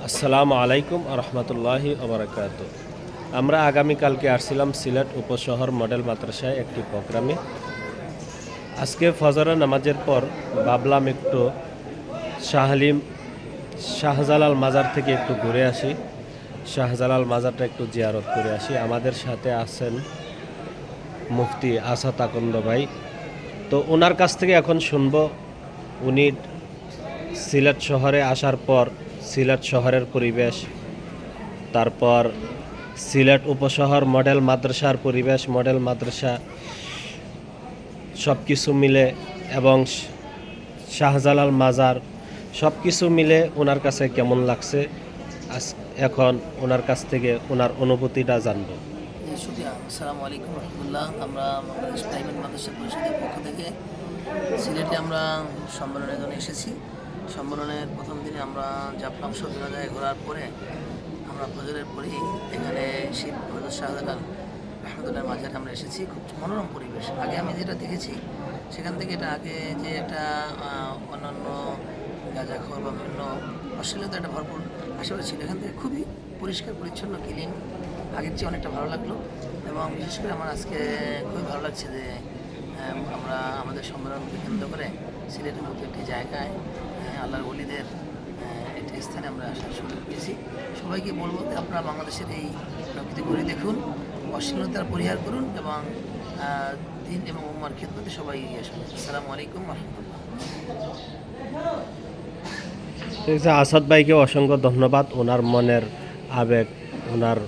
আসসালামু আলাইকুম রহমতুল্লাহি ওবরাকাত। আমরা আগামীকালকে আসছিলাম সিলেট উপশহর মডেল মাদ্রাসায় একটি প্রোগ্রামে। আজকে ফজরের নামাজের পর ভাবলাম একটু শাহলিম শাহজালাল মাজার থেকে একটু ঘুরে আসি, শাহজালাল মাজারটা একটু জিয়ারত করে আসি। আমাদের সাথে আছেন মুফতি আসাদ আকন্দ ভাই। তো ওনার কাছ থেকে এখন শুনবো উনি সিলেট শহরে আসার পর সিলেট শহরের পরিবেশ, তারপর সিলেট উপশহর মডেল মাদ্রাসার পরিবেশ, মডেল মাদ্রাসা সব কিছু মিলে এবং শাহজালাল মাজার সব কিছু মিলে ওনার কাছে কেমন লাগছে এখন ওনার কাছ থেকে ওনার অনুভূতিটা জানবো। শুক্রিয়া। আসসালামু আলাইকুম রহমতুল্লাহ। আমরা বাংলাদেশ প্রাইভেট মাদ্রাসা পরিষদের পক্ষ থেকে সিলেটে আমরা সম্মেলনের জন্য এসেছি। সম্মেলনের প্রথম দিনে আমরা জাফলং সব জায়গায় ঘোরার পরে আমরা ফজরের পরেই এখানে শিব হযরত শাহজালাল রহমতুল্লাহর মাজারে আমরা এসেছি। খুব মনোরম পরিবেশ। আগে আমি যেটা দেখেছি সেখান থেকে এটা আগে যে একটা অন্যান্য গাঁজাখোর বা বিভিন্ন অশ্লীলতা একটা ভরপুর আশেপাশে ছিল, এখান থেকে খুবই পরিষ্কার পরিচ্ছন্ন ক্লিন, আগের চেয়ে অনেকটা ভালো লাগলো। এবং বিশেষ করে আমার আজকে খুবই ভালো লাগছে যে আমরা আমাদের সম্মেলনকে কেন্দ্র করে সিলেটের মতো একটি জায়গায় আল্লাহর ওলিদের একটি স্থানে আমরা আসার সুযোগ পেয়েছি। সবাইকে বলবো যে আপনারা বাংলাদেশের এই প্রকৃতি ঘুরে দেখুন, অশ্লীলতার পরিহার করুন এবং দিন এবং উম্মার ক্ষেত্রে সবাই এগিয়ে আসুন। আসসালামু আলাইকুম রহমতুল্লাহ। ঠিক আছে, আসাদ ভাইকে অসংখ্য ধন্যবাদ ওনার মনের আবেগ, ওনার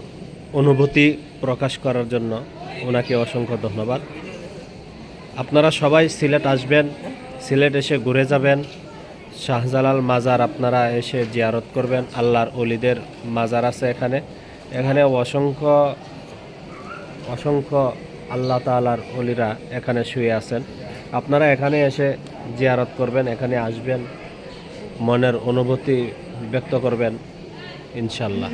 অনুভূতি প্রকাশ করার জন্য ওনাকে অসংখ্য ধন্যবাদ। আপনারা সবাই সিলেট আসবেন, সিলেট এসে ঘুরে যাবেন। শাহজালাল মাজার আপনারা এসে জিয়ারত করবেন। আল্লাহর ওলিদের মাজার আছে এখানে। এখানে অসংখ্য অসংখ্য আল্লাহ তাআলার ওলিরা এখানে শুয়ে আছেন। আপনারা এখানে এসে জিয়ারত করবেন, এখানে আসবেন, মনের অনুভূতি ব্যক্ত করবেন ইনশাল্লাহ।